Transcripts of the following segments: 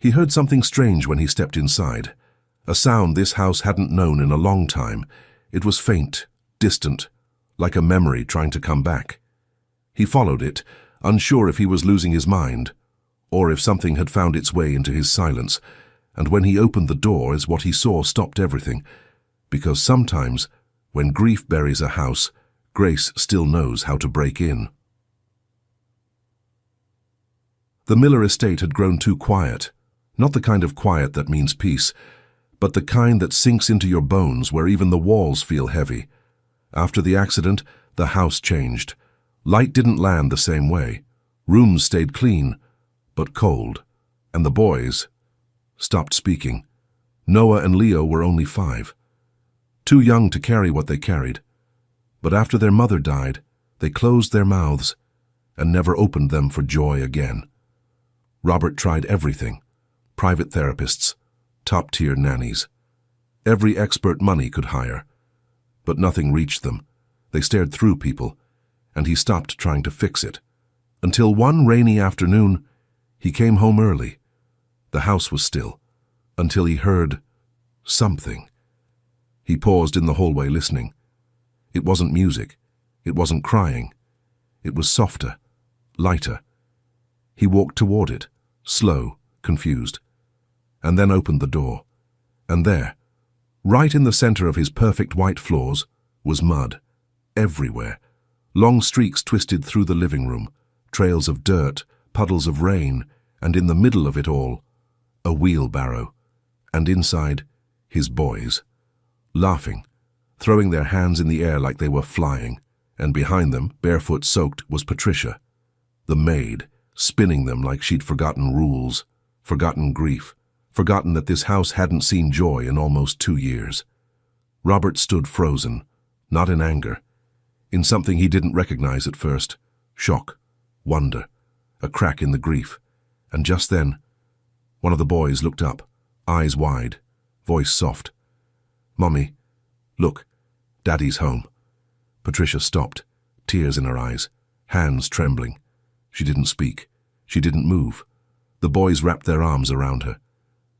He heard something strange when he stepped inside. A sound this house hadn't known in a long time. It was faint, distant, like a memory trying to come back. He followed it, unsure if he was losing his mind, or if something had found its way into his silence, and when he opened the door, what he saw stopped everything, because sometimes, when grief buries a house, grace still knows how to break in. The Miller estate had grown too quiet, not the kind of quiet that means peace, but the kind that sinks into your bones where even the walls feel heavy. After the accident, the house changed. Light didn't land the same way. Rooms stayed clean, but cold, and the boys stopped speaking. Noah and Leo were only 5, too young to carry what they carried. But after their mother died, they closed their mouths and never opened them for joy again. Robert tried everything: private therapists, top-tier nannies, every expert money could hire. But nothing reached them. They stared through people, and he stopped trying to fix it. Until one rainy afternoon, he came home early. The house was still, until he heard something. He paused in the hallway listening. It wasn't music. It wasn't crying. It was softer, lighter. He walked toward it, slow, confused, and then opened the door. And there, right in the center of his perfect white floors, was mud, everywhere. Long streaks twisted through the living room, trails of dirt, puddles of rain, and in the middle of it all, a wheelbarrow. And inside, his boys, laughing, throwing their hands in the air like they were flying. And behind them, barefoot soaked, was Patricia, the maid, spinning them like she'd forgotten rules, forgotten grief, forgotten that this house hadn't seen joy in almost 2 years. Robert stood frozen, not in anger, in something he didn't recognize at first: shock, wonder, a crack in the grief. And just then, one of the boys looked up, eyes wide, voice soft. "Mommy, look, Daddy's home." Patricia stopped, tears in her eyes, hands trembling. She didn't speak. She didn't move. The boys wrapped their arms around her.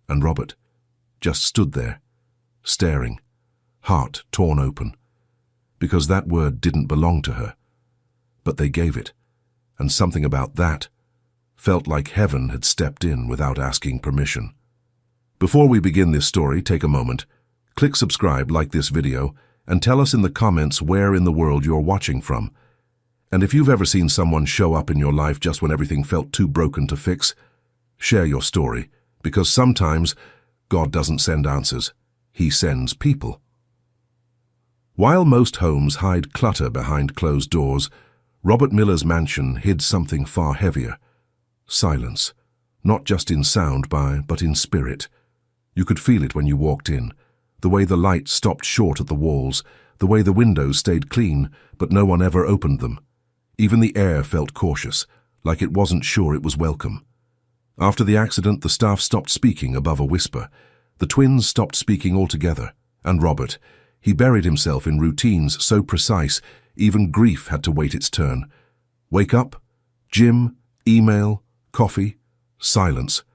And Robert just stood there, staring, heart torn open. Because that word didn't belong to her. But they gave it, and something about that felt like heaven had stepped in without asking permission. Before we begin this story, take a moment, click subscribe, like this video, and tell us in the comments where in the world you're watching from. And if you've ever seen someone show up in your life just when everything felt too broken to fix, share your story, because sometimes God doesn't send answers, He sends people. While most homes hide clutter behind closed doors, Robert Miller's mansion hid something far heavier: silence, not just in sound but in spirit. You could feel it when you walked in, the way the light stopped short at the walls, the way the windows stayed clean, but no one ever opened them. Even the air felt cautious, like it wasn't sure it was welcome. After the accident, the staff stopped speaking above a whisper. The twins stopped speaking altogether, and Robert, he buried himself in routines so precise, even grief had to wait its turn. Wake up, gym, email, coffee, silence.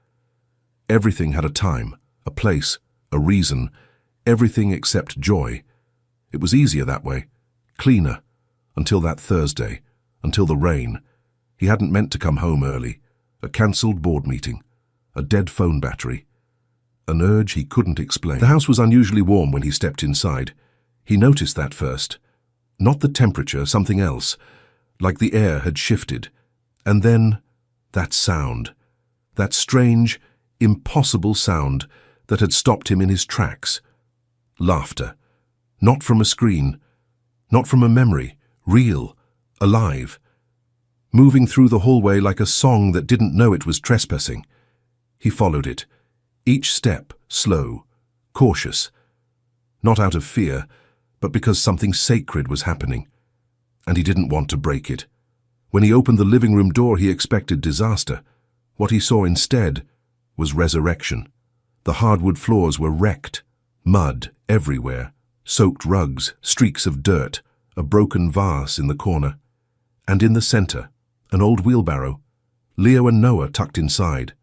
Everything had a time, a place, a reason, everything except joy. It was easier that way, cleaner, until that Thursday, until the rain. He hadn't meant to come home early. A cancelled board meeting, a dead phone battery, an urge he couldn't explain. The house was unusually warm when he stepped inside. He noticed that first. Not the temperature, something else, like the air had shifted. And then that sound, that strange, impossible sound that had stopped him in his tracks. Laughter, not from a screen, not from a memory, real, alive, moving through the hallway like a song that didn't know it was trespassing. He followed it, each step slow, cautious, not out of fear, but because something sacred was happening, and he didn't want to break it. When he opened the living room door, he expected disaster. What he saw instead was resurrection. The hardwood floors were wrecked, mud everywhere, soaked rugs, streaks of dirt, a broken vase in the corner. And in the center, an old wheelbarrow, Leo and Noah tucked inside,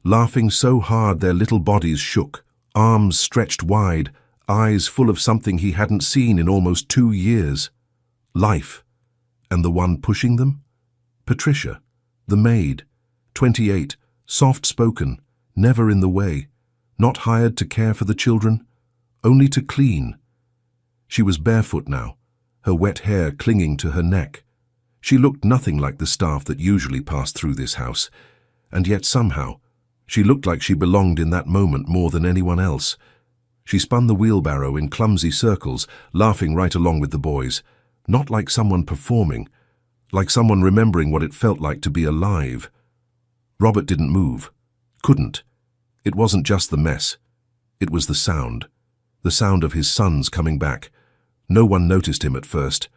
laughing so hard their little bodies shook, arms stretched wide, eyes full of something he hadn't seen in almost 2 years. Life. And the one pushing them? Patricia, the maid, 28, soft-spoken, never in the way, not hired to care for the children, only to clean. She was barefoot now, her wet hair clinging to her neck. She looked nothing like the staff that usually passed through this house, and yet somehow, she looked like she belonged in that moment more than anyone else. She spun the wheelbarrow in clumsy circles, laughing right along with the boys, not like someone performing, like someone remembering what it felt like to be alive. Robert didn't move. Couldn't. It wasn't just the mess. It was the sound of his sons coming back. No one noticed him at first,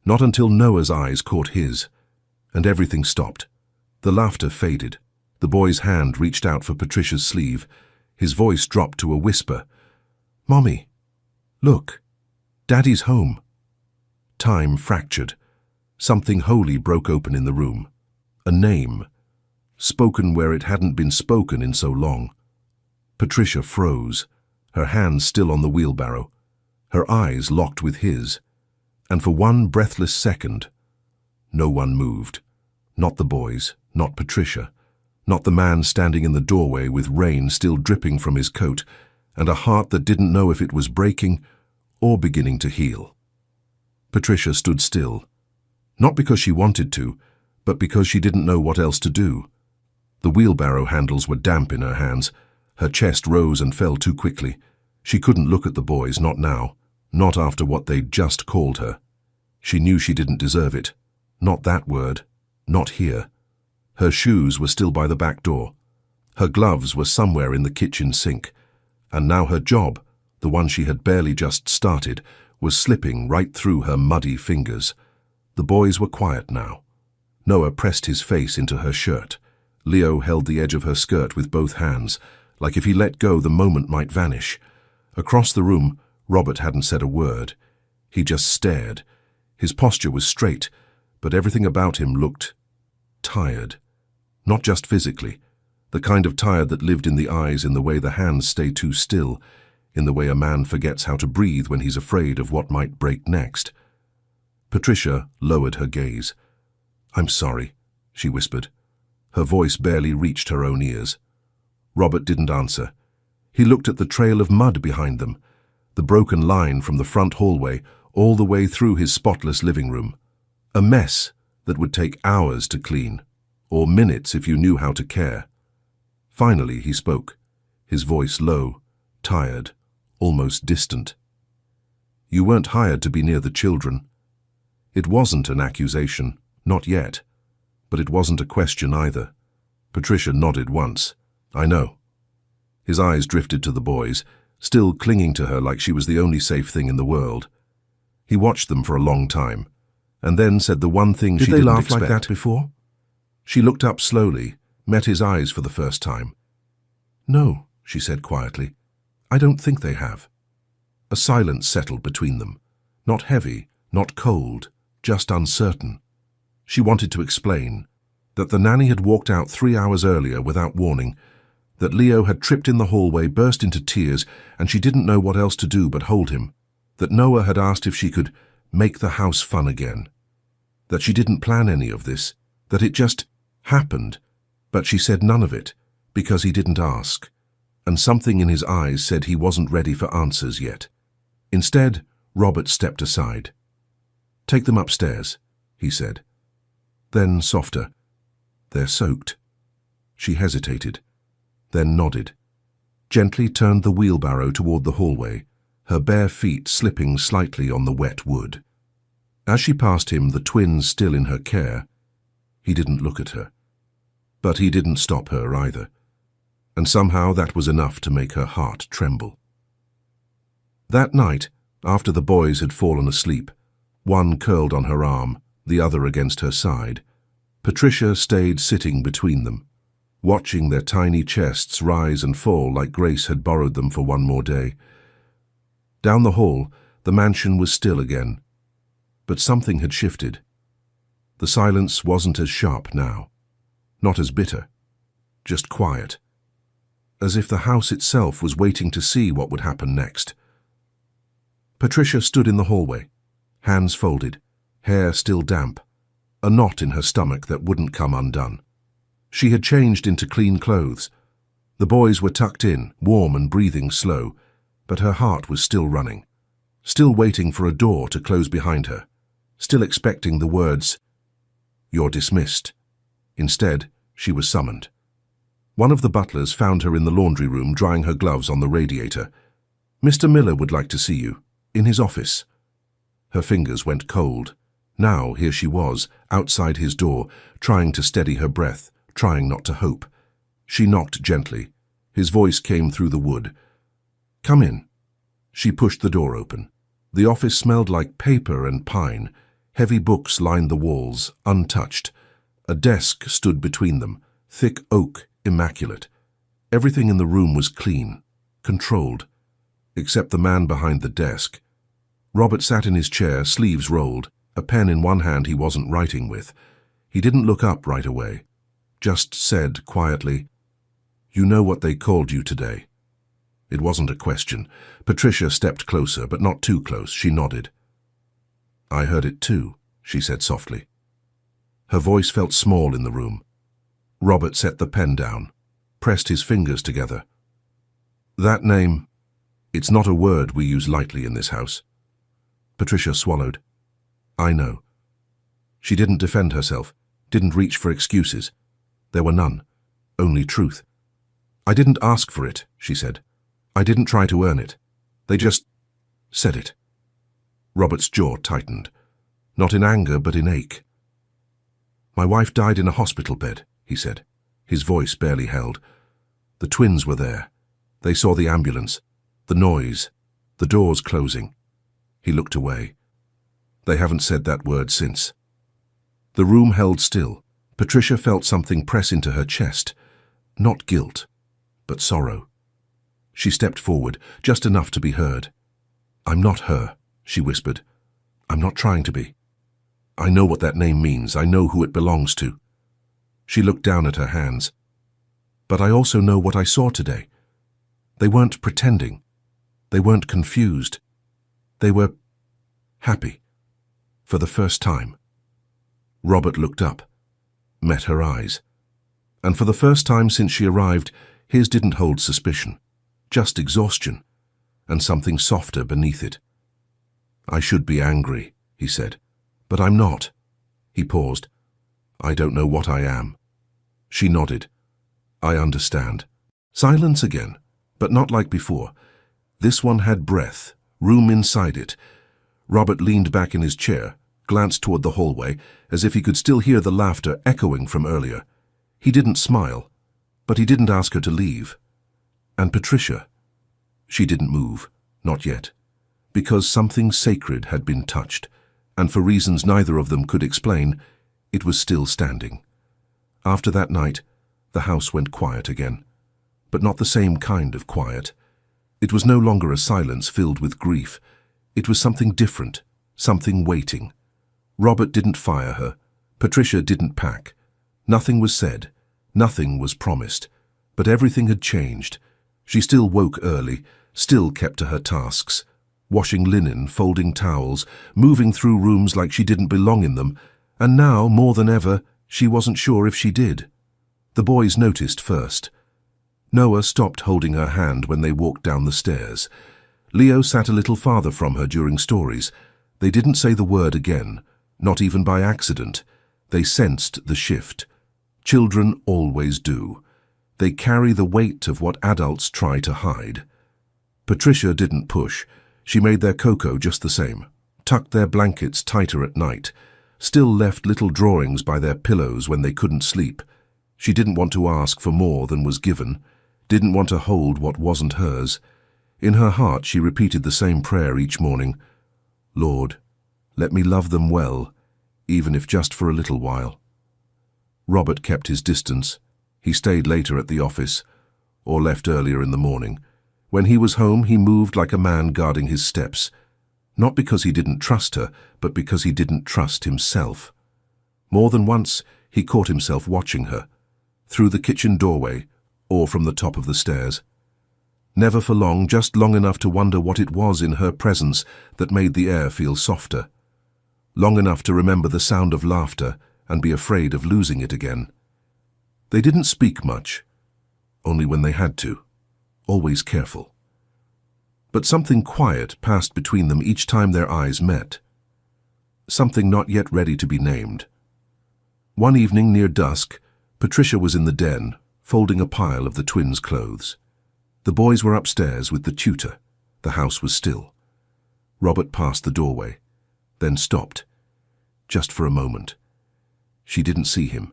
not until Noah's eyes caught his, and everything stopped. The laughter faded. The boy's hand reached out for Patricia's sleeve. His voice dropped to a whisper. "Mommy, look, Daddy's home." Time fractured. Something holy broke open in the room. A name, spoken where it hadn't been spoken in so long. Patricia froze, her hands still on the wheelbarrow, her eyes locked with his, and for one breathless second, no one moved. Not the boys, not Patricia, not the man standing in the doorway with rain still dripping from his coat and a heart that didn't know if it was breaking or beginning to heal. Patricia stood still, not because she wanted to, but because she didn't know what else to do. The wheelbarrow handles were damp in her hands. Her chest rose and fell too quickly. She couldn't look at the boys, not now, not after what they'd just called her. She knew she didn't deserve it. Not that word. Not here. Her shoes were still by the back door. Her gloves were somewhere in the kitchen sink. And now her job, the one she had barely just started, was slipping right through her muddy fingers. The boys were quiet now. Noah pressed his face into her shirt. Leo held the edge of her skirt with both hands, like if he let go the moment might vanish. Across the room, Robert hadn't said a word. He just stared. His posture was straight, but everything about him looked tired. Not just physically, the kind of tired that lived in the eyes, in the way the hands stay too still, in the way a man forgets how to breathe when he's afraid of what might break next. Patricia lowered her gaze. "I'm sorry," she whispered. Her voice barely reached her own ears. Robert didn't answer. He looked at the trail of mud behind them, the broken line from the front hallway all the way through his spotless living room. A mess that would take hours to clean, or minutes if you knew how to care. Finally he spoke, his voice low, tired, almost distant. "You weren't hired to be near the children." It wasn't an accusation, not yet, but it wasn't a question either. Patricia nodded once. "I know." His eyes drifted to the boys, still clinging to her like she was the only safe thing in the world. He watched them for a long time, and then said the one thing she didn't expect. "Did they laugh like that before?" She looked up slowly, met his eyes for the first time. "No," she said quietly. "I don't think they have." A silence settled between them. Not heavy, not cold, just uncertain. She wanted to explain that the nanny had walked out 3 hours earlier without warning, that Leo had tripped in the hallway, burst into tears, and she didn't know what else to do but hold him, that Noah had asked if she could make the house fun again, that she didn't plan any of this, that it just happened, but she said none of it because he didn't ask, and something in his eyes said he wasn't ready for answers yet. Instead, Robert stepped aside. "Take them upstairs," he said. Then softer, "They're soaked." She hesitated, then nodded, gently turned the wheelbarrow toward the hallway, her bare feet slipping slightly on the wet wood. As she passed him, the twins still in her care, he didn't look at her. But he didn't stop her either, and somehow that was enough to make her heart tremble. That night, after the boys had fallen asleep, one curled on her arm, the other against her side, Patricia stayed sitting between them, watching their tiny chests rise and fall like Grace had borrowed them for one more day. Down the hall, the mansion was still again, but something had shifted. The silence wasn't as sharp now, not as bitter, just quiet, as if the house itself was waiting to see what would happen next. Patricia stood in the hallway, hands folded, hair still damp, a knot in her stomach that wouldn't come undone. She had changed into clean clothes. The boys were tucked in, warm and breathing slow, but her heart was still running, still waiting for a door to close behind her, still expecting the words, "You're dismissed." Instead, she was summoned. One of the butlers found her in the laundry room drying her gloves on the radiator. "Mr. Miller would like to see you, in his office." Her fingers went cold. Now here she was, outside his door, trying to steady her breath, trying not to hope. She knocked gently. His voice came through the wood. "Come in." She pushed the door open. The office smelled like paper and pine. Heavy books lined the walls, untouched. A desk stood between them, thick oak, immaculate. Everything in the room was clean, controlled, except the man behind the desk. Robert sat in his chair, sleeves rolled, a pen in one hand he wasn't writing with. He didn't look up right away, just said quietly, "You know what they called you today?" It wasn't a question. Patricia stepped closer, but not too close. She nodded. "I heard it too," she said softly. Her voice felt small in the room. Robert set the pen down, pressed his fingers together. "That name, it's not a word we use lightly in this house." Patricia swallowed. "I know." She didn't defend herself, didn't reach for excuses. There were none, only truth. "I didn't ask for it," she said. "I didn't try to earn it. They just said it." Robert's jaw tightened, not in anger but in ache. "My wife died in a hospital bed," he said. His voice barely held. "The twins were there. They saw the ambulance, the noise, the doors closing." He looked away. "They haven't said that word since." The room held still. Patricia felt something press into her chest. Not guilt, but sorrow. She stepped forward, just enough to be heard. "I'm not her," she whispered. "I'm not trying to be. I know what that name means. I know who it belongs to." She looked down at her hands. "But I also know what I saw today. They weren't pretending. They weren't confused. They were happy. For the first time." Robert looked up, met her eyes. And for the first time since she arrived, his didn't hold suspicion, just exhaustion, and something softer beneath it. "I should be angry," he said, "but I'm not." He paused. "I don't know what I am." She nodded. "I understand." Silence again, but not like before. This one had breath, room inside it. Robert leaned back in his chair, glanced toward the hallway, as if he could still hear the laughter echoing from earlier. He didn't smile, but he didn't ask her to leave. And Patricia, she didn't move, not yet, because something sacred had been touched, and for reasons neither of them could explain, it was still standing. After that night, the house went quiet again, but not the same kind of quiet. It was no longer a silence filled with grief. It was something different, something waiting. Robert didn't fire her. Patricia didn't pack. Nothing was said. Nothing was promised. But everything had changed. She still woke early, still kept to her tasks, washing linen, folding towels, moving through rooms like she didn't belong in them, and now, more than ever, she wasn't sure if she did. The boys noticed first. Noah stopped holding her hand when they walked down the stairs. Leo sat a little farther from her during stories. They didn't say the word again, not even by accident. They sensed the shift. Children always do. They carry the weight of what adults try to hide. Patricia didn't push. She made their cocoa just the same, tucked their blankets tighter at night, still left little drawings by their pillows when they couldn't sleep. She didn't want to ask for more than was given, didn't want to hold what wasn't hers. In her heart she repeated the same prayer each morning. "Lord, let me love them well, even if just for a little while." Robert kept his distance. He stayed later at the office, or left earlier in the morning. When he was home, he moved like a man guarding his steps. Not because he didn't trust her, but because he didn't trust himself. More than once, he caught himself watching her, through the kitchen doorway, or from the top of the stairs. Never for long, just long enough to wonder what it was in her presence that made the air feel softer. Long enough to remember the sound of laughter and be afraid of losing it again. They didn't speak much, only when they had to, always careful. But something quiet passed between them each time their eyes met. Something not yet ready to be named. One evening near dusk, Patricia was in the den, folding a pile of the twins' clothes. The boys were upstairs with the tutor. The house was still. Robert passed the doorway, then stopped, just for a moment. She didn't see him,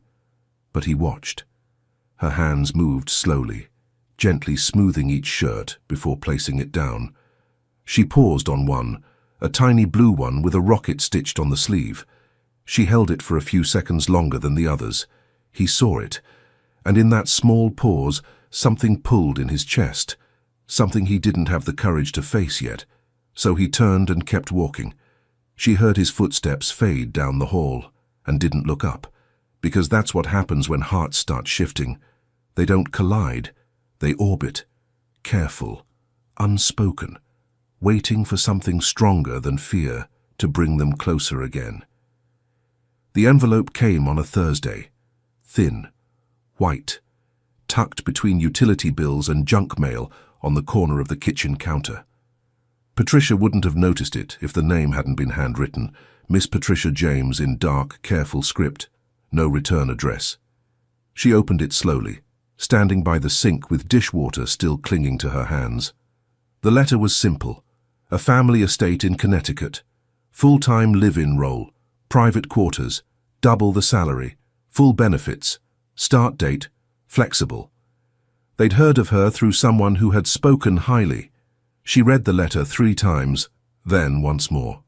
but he watched. Her hands moved slowly, gently smoothing each shirt before placing it down. She paused on one, a tiny blue one with a rocket stitched on the sleeve. She held it for a few seconds longer than the others. He saw it, and in that small pause, something pulled in his chest, something he didn't have the courage to face yet. So he turned and kept walking. She heard his footsteps fade down the hall and didn't look up, because that's what happens when hearts start shifting. They don't collide, they orbit, careful, unspoken, waiting for something stronger than fear to bring them closer again. The envelope came on a Thursday, thin, white, tucked between utility bills and junk mail on the corner of the kitchen counter. Patricia wouldn't have noticed it if the name hadn't been handwritten, Miss Patricia James in dark, careful script, no return address. She opened it slowly, standing by the sink with dishwater still clinging to her hands. The letter was simple: a family estate in Connecticut, full-time live-in role, private quarters, double the salary, full benefits, start date, flexible. They'd heard of her through someone who had spoken highly. She read the letter 3 times, then once more.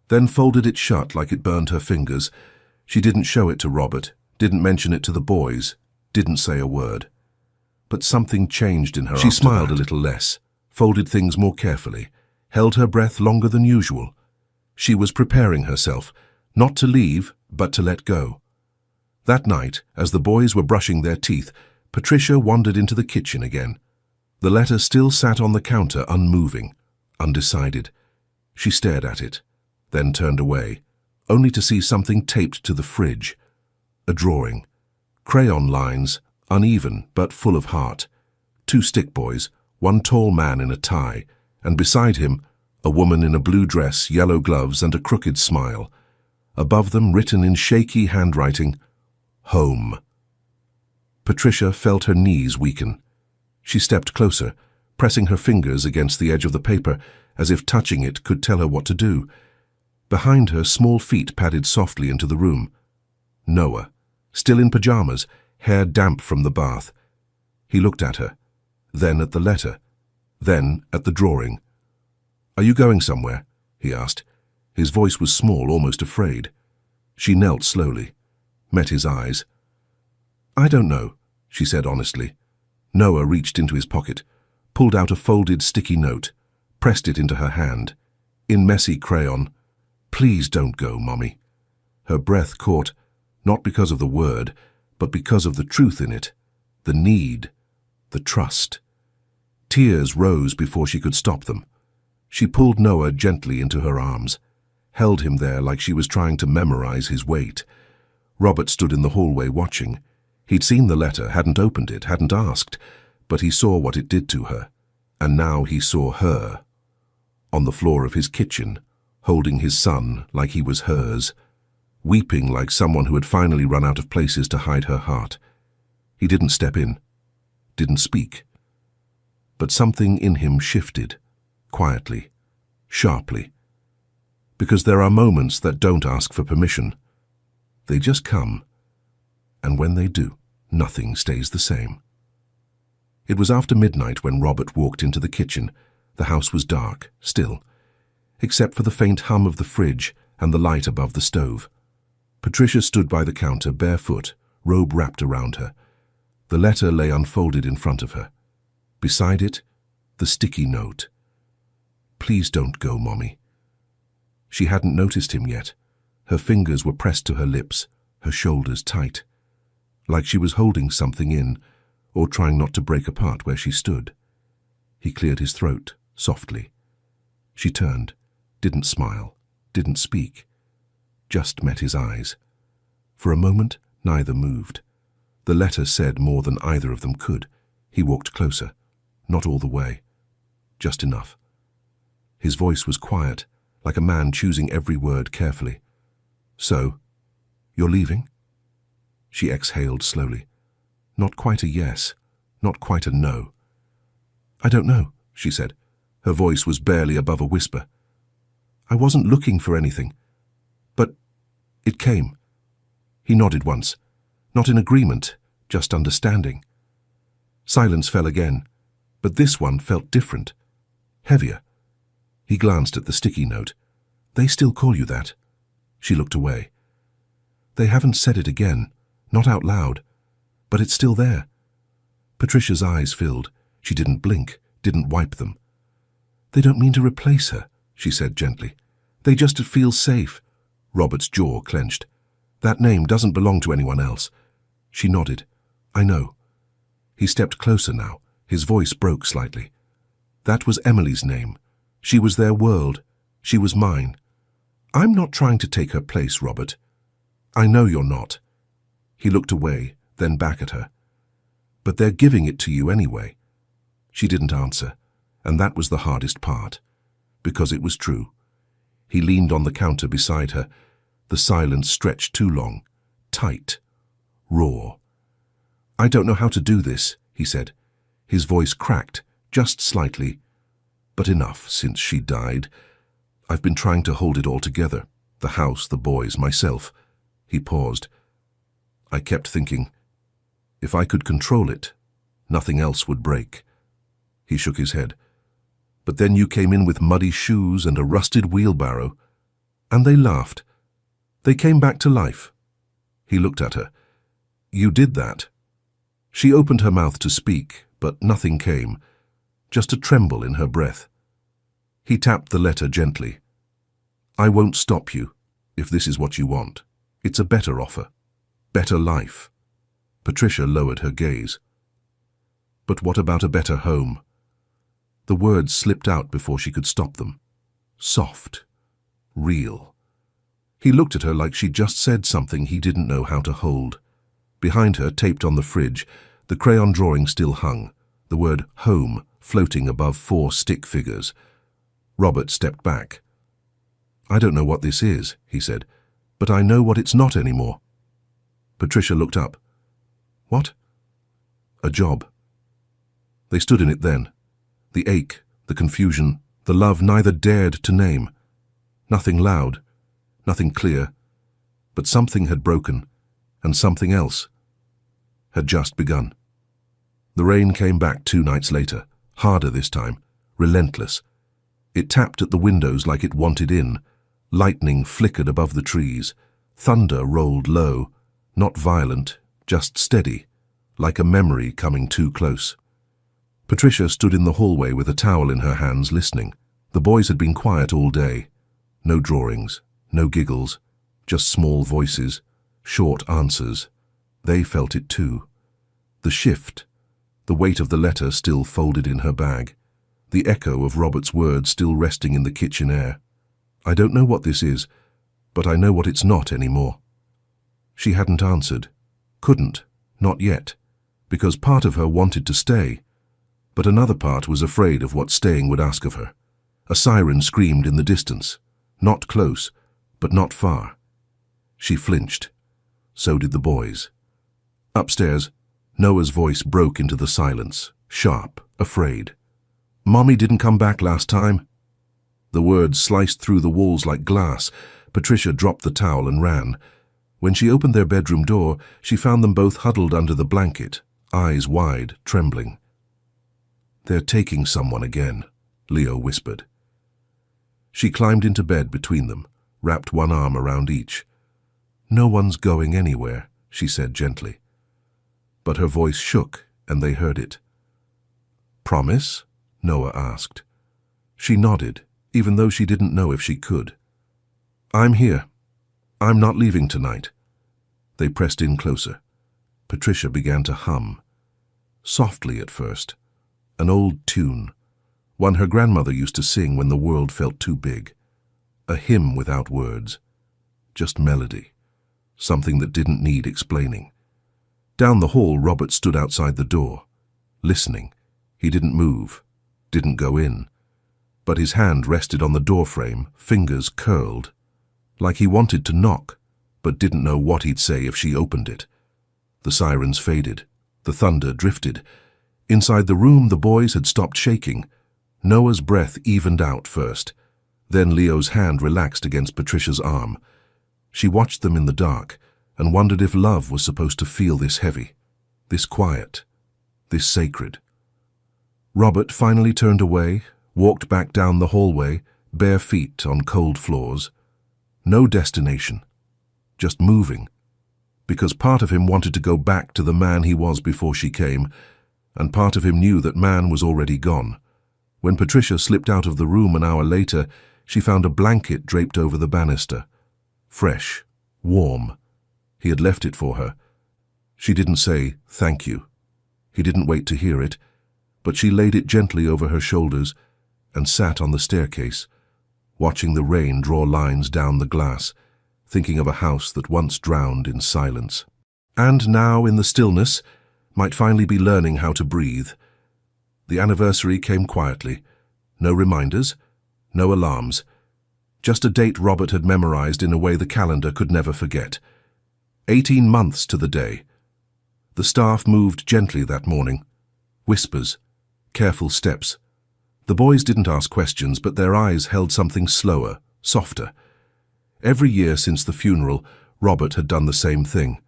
Then folded it shut like it burned her fingers. She didn't show it to Robert, didn't mention it to the boys, didn't say a word. But something changed in her. She smiled a little less, folded things more carefully, held her breath longer than usual. She was preparing herself, not to leave, but to let go. That night, as the boys were brushing their teeth, Patricia wandered into the kitchen again. The letter still sat on the counter, unmoving, undecided. She stared at it, then turned away, only to see something taped to the fridge. A drawing. Crayon lines, uneven but full of heart. 2 stick boys, one tall man in a tie, and beside him, a woman in a blue dress, yellow gloves, and a crooked smile. Above them, written in shaky handwriting, Home. Patricia felt her knees weaken. She stepped closer, pressing her fingers against the edge of the paper, as if touching it could tell her what to do. Behind her, small feet padded softly into the room. Noah, still in pajamas, hair damp from the bath. He looked at her, then at the letter, then at the drawing. "Are you going somewhere?" he asked. His voice was small, almost afraid. She knelt slowly, met his eyes. "I don't know," she said honestly. Noah reached into his pocket, pulled out a folded sticky note, pressed it into her hand. In messy crayon, "Please don't go, Mommy." Her breath caught, not because of the word, but because of the truth in it, the need, the trust. Tears rose before she could stop them. She pulled Noah gently into her arms, held him there like she was trying to memorize his weight. Robert stood in the hallway watching. He'd seen the letter, hadn't opened it, hadn't asked, but he saw what it did to her. And now he saw her, on the floor of his kitchen, holding his son like he was hers, weeping like someone who had finally run out of places to hide her heart. He didn't step in, didn't speak. But something in him shifted, quietly, sharply. Because there are moments that don't ask for permission. They just come. And when they do, nothing stays the same. It was after midnight when Robert walked into the kitchen. The house was dark, still, except for the faint hum of the fridge and the light above the stove. Patricia stood by the counter, barefoot, robe wrapped around her. The letter lay unfolded in front of her. Beside it, the sticky note. "Please don't go, Mommy." She hadn't noticed him yet. Her fingers were pressed to her lips, her shoulders tight. Like she was holding something in, or trying not to break apart where she stood. He cleared his throat, softly. She turned, didn't smile, didn't speak, just met his eyes. For a moment, neither moved. The letter said more than either of them could. He walked closer, not all the way, just enough. His voice was quiet, like a man choosing every word carefully. "So, you're leaving?" She exhaled slowly. Not quite a yes, not quite a no. "I don't know," she said. Her voice was barely above a whisper. "I wasn't looking for anything, but it came." He nodded once, not in agreement, just understanding. Silence fell again, but this one felt different, heavier. He glanced at the sticky note. "They still call you that?" She looked away. "They haven't said it again, not out loud, but it's still there." Patricia's eyes filled. She didn't blink, didn't wipe them. "They don't mean to replace her," she said gently. "They just feel safe." Robert's jaw clenched. "That name doesn't belong to anyone else." She nodded. "I know." He stepped closer now. His voice broke slightly. "That was Emily's name. She was their world. She was mine. I'm not trying to take her place, Robert. I know you're not." He looked away, then back at her. "But they're giving it to you anyway." She didn't answer, and that was the hardest part, because it was true. He leaned on the counter beside her. The silence stretched too long, tight, raw. "I don't know how to do this," he said. His voice cracked, just slightly, but enough since she died. "I've been trying to hold it all together, the house, the boys, myself." He paused. "I kept thinking, if I could control it, nothing else would break." He shook his head. "But then you came in with muddy shoes and a rusted wheelbarrow, and they laughed. They came back to life." He looked at her. "You did that." She opened her mouth to speak, but nothing came, just a tremble in her breath. He tapped the letter gently. "I won't stop you, if this is what you want. It's a better offer. Better life." Patricia lowered her gaze. "But what about a better home?" The words slipped out before she could stop them. Soft. Real. He looked at her like she'd just said something he didn't know how to hold. Behind her, taped on the fridge, the crayon drawing still hung, the word home floating above 4 stick figures. Robert stepped back. "I don't know what this is," he said, "but I know what it's not anymore." Patricia looked up. "What?" "A job." They stood in it then. The ache, the confusion, the love neither dared to name. Nothing loud, nothing clear, but something had broken, and something else had just begun. The rain came back 2 nights later, harder this time, relentless. It tapped at the windows like it wanted in. Lightning flickered above the trees. Thunder rolled low, not violent, just steady, like a memory coming too close. Patricia stood in the hallway with a towel in her hands, listening. The boys had been quiet all day. No drawings, no giggles, just small voices, short answers. They felt it too. The shift, the weight of the letter still folded in her bag, the echo of Robert's words still resting in the kitchen air. "I don't know what this is, but I know what it's not anymore." She hadn't answered. Couldn't, not yet, because part of her wanted to stay, but another part was afraid of what staying would ask of her. A siren screamed in the distance, not close, but not far. She flinched. So did the boys. Upstairs, Noah's voice broke into the silence, sharp, afraid. "Mommy didn't come back last time." The words sliced through the walls like glass. Patricia dropped the towel and ran. When she opened their bedroom door, she found them both huddled under the blanket, eyes wide, trembling. "They're taking someone again," Leo whispered. She climbed into bed between them, wrapped one arm around each. "No one's going anywhere," she said gently. But her voice shook, and they heard it. "Promise?" Noah asked. She nodded, even though she didn't know if she could. "I'm here. I'm not leaving tonight." They pressed in closer. Patricia began to hum. softly at first. An old tune, one her grandmother used to sing when the world felt too big. A hymn without words, just melody, something that didn't need explaining. Down the hall, Robert stood outside the door, listening. He didn't move, didn't go in, but his hand rested on the doorframe, fingers curled, like he wanted to knock, but didn't know what he'd say if she opened it. The sirens faded, the thunder drifted. Inside the room, the boys had stopped shaking. Noah's breath evened out first. Then Leo's hand relaxed against Patricia's arm. She watched them in the dark and wondered if love was supposed to feel this heavy, this quiet, this sacred. Robert finally turned away, walked back down the hallway, bare feet on cold floors. No destination, just moving, because part of him wanted to go back to the man he was before she came, and part of him knew that man was already gone. When Patricia slipped out of the room an hour later, she found a blanket draped over the banister. Fresh, warm. He had left it for her. She didn't say, "Thank you." He didn't wait to hear it, but she laid it gently over her shoulders and sat on the staircase, watching the rain draw lines down the glass, thinking of a house that once drowned in silence. And now, in the stillness, might finally be learning how to breathe. The anniversary came quietly. No reminders, no alarms. Just a date Robert had memorized in a way the calendar could never forget. 18 months to the day. The staff moved gently that morning. Whispers, careful steps. The boys didn't ask questions, but their eyes held something slower, softer. Every year since the funeral, Robert had done the same thing.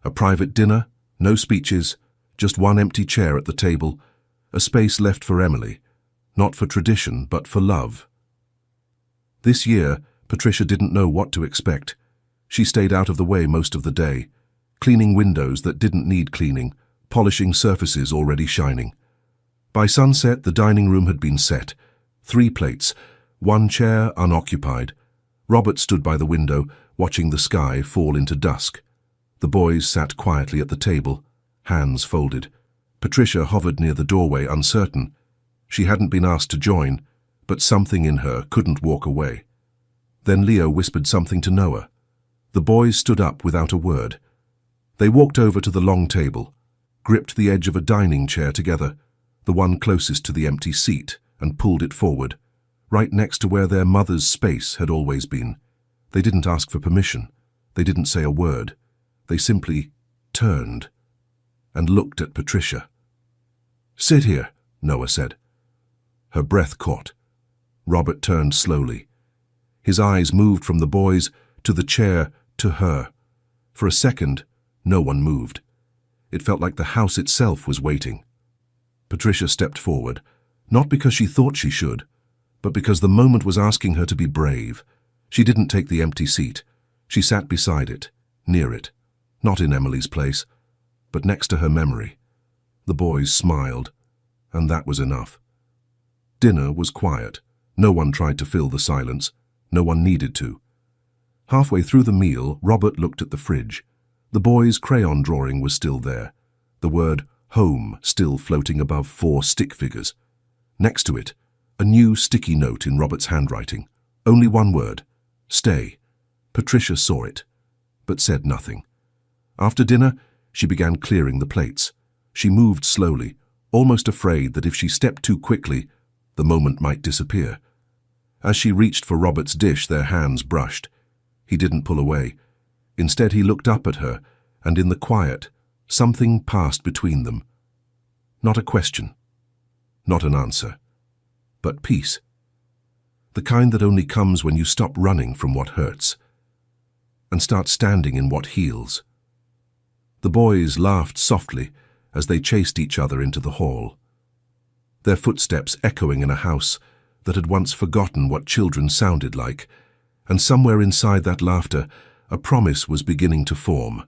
A private dinner, no speeches, just one empty chair at the table, a space left for Emily, not for tradition, but for love. This year, Patricia didn't know what to expect. She stayed out of the way most of the day, cleaning windows that didn't need cleaning, polishing surfaces already shining. By sunset, the dining room had been set. 3 plates, 1 chair unoccupied. Robert stood by the window, watching the sky fall into dusk. The boys sat quietly at the table, hands folded. Patricia hovered near the doorway, uncertain. She hadn't been asked to join, but something in her couldn't walk away. Then Leo whispered something to Noah. The boys stood up without a word. They walked over to the long table, gripped the edge of a dining chair together, the one closest to the empty seat, and pulled it forward, right next to where their mother's space had always been. They didn't ask for permission. They didn't say a word. They simply turned and looked at Patricia. "Sit here," Noah said. Her breath caught. Robert turned slowly. His eyes moved from the boys to the chair to her. For a second, no one moved. It felt like the house itself was waiting. Patricia stepped forward, not because she thought she should, but because the moment was asking her to be brave. She didn't take the empty seat. She sat beside it, near it, not in Emily's place, but next to her memory. The boys smiled, and that was enough. Dinner was quiet. No one tried to fill the silence. No one needed to. Halfway through the meal, Robert looked at the fridge. The boys' crayon drawing was still there. The word home still floating above 4 stick figures. Next to it, a new sticky note in Robert's handwriting. Only one word, stay. Patricia saw it, but said nothing. After dinner, she began clearing the plates. She moved slowly, almost afraid that if she stepped too quickly, the moment might disappear. As she reached for Robert's dish, their hands brushed. He didn't pull away. Instead, he looked up at her, and in the quiet, something passed between them. Not a question, not an answer, but peace. The kind that only comes when you stop running from what hurts and start standing in what heals. The boys laughed softly as they chased each other into the hall, their footsteps echoing in a house that had once forgotten what children sounded like, and somewhere inside that laughter, a promise was beginning to form,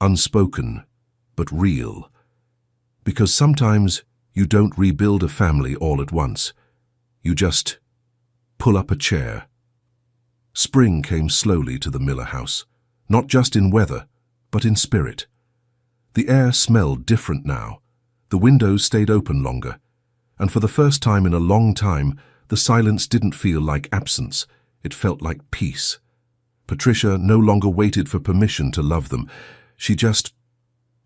unspoken but real. Because sometimes you don't rebuild a family all at once. You just pull up a chair. Spring came slowly to the Miller house, not just in weather, but in spirit. The air smelled different now. The windows stayed open longer, and for the first time in a long time, the silence didn't feel like absence, it felt like peace. Patricia no longer waited for permission to love them. She just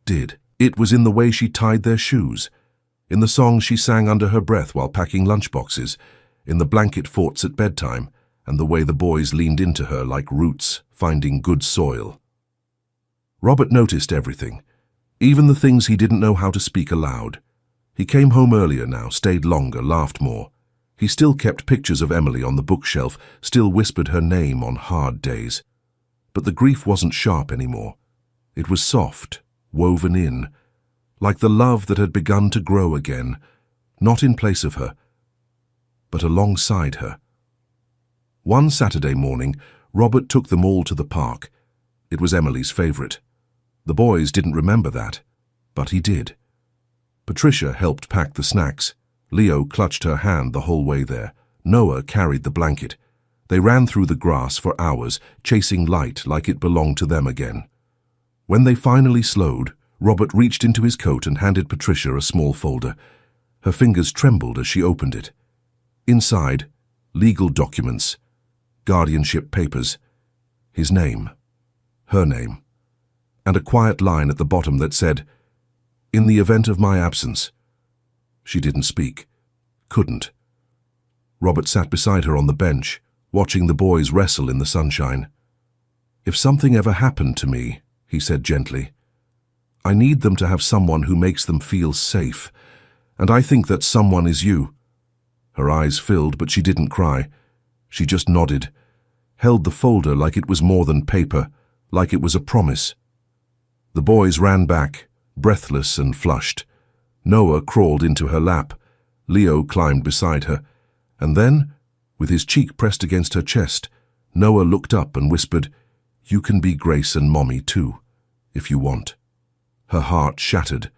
did. It was in the way she tied their shoes, in the songs she sang under her breath while packing lunchboxes, in the blanket forts at bedtime, and the way the boys leaned into her like roots, finding good soil. Robert noticed everything, even the things he didn't know how to speak aloud. He came home earlier now, stayed longer, laughed more. He still kept pictures of Emily on the bookshelf, still whispered her name on hard days. But the grief wasn't sharp anymore. It was soft, woven in, like the love that had begun to grow again, not in place of her, but alongside her. One Saturday morning, Robert took them all to the park. It was Emily's favorite. The boys didn't remember that, but he did. Patricia helped pack the snacks. Leo clutched her hand the whole way there. Noah carried the blanket. They ran through the grass for hours, chasing light like it belonged to them again. When they finally slowed, Robert reached into his coat and handed Patricia a small folder. Her fingers trembled as she opened it. Inside, legal documents, guardianship papers, his name, her name, and a quiet line at the bottom that said, "In the event of my absence." She didn't speak, couldn't. Robert sat beside her on the bench, watching the boys wrestle in the sunshine. "If something ever happened to me," he said gently, "I need them to have someone who makes them feel safe, and I think that someone is you." Her eyes filled, but she didn't cry. She just nodded, held the folder like it was more than paper, like it was a promise. The boys ran back, breathless and flushed. Noah crawled into her lap. Leo climbed beside her. And then, with his cheek pressed against her chest, Noah looked up and whispered, "You can be Grace and Mommy too, if you want." Her heart shattered,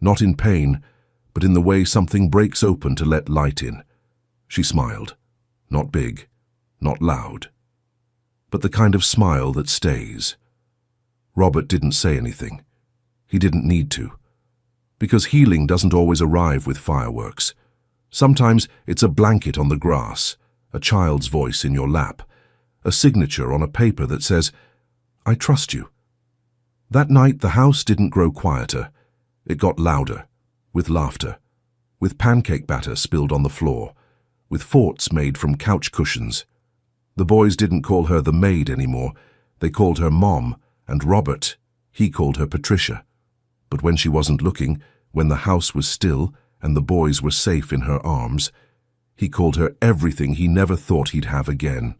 not in pain, but in the way something breaks open to let light in. She smiled, not big, not loud, but the kind of smile that stays. Robert didn't say anything. He didn't need to. Because healing doesn't always arrive with fireworks. Sometimes it's a blanket on the grass, a child's voice in your lap, a signature on a paper that says, "I trust you." That night the house didn't grow quieter. It got louder, with laughter, with pancake batter spilled on the floor, with forts made from couch cushions. The boys didn't call her the maid anymore. They called her Mom, and Robert, he called her Patricia. But when she wasn't looking, when the house was still and the boys were safe in her arms, he called her everything he never thought he'd have again.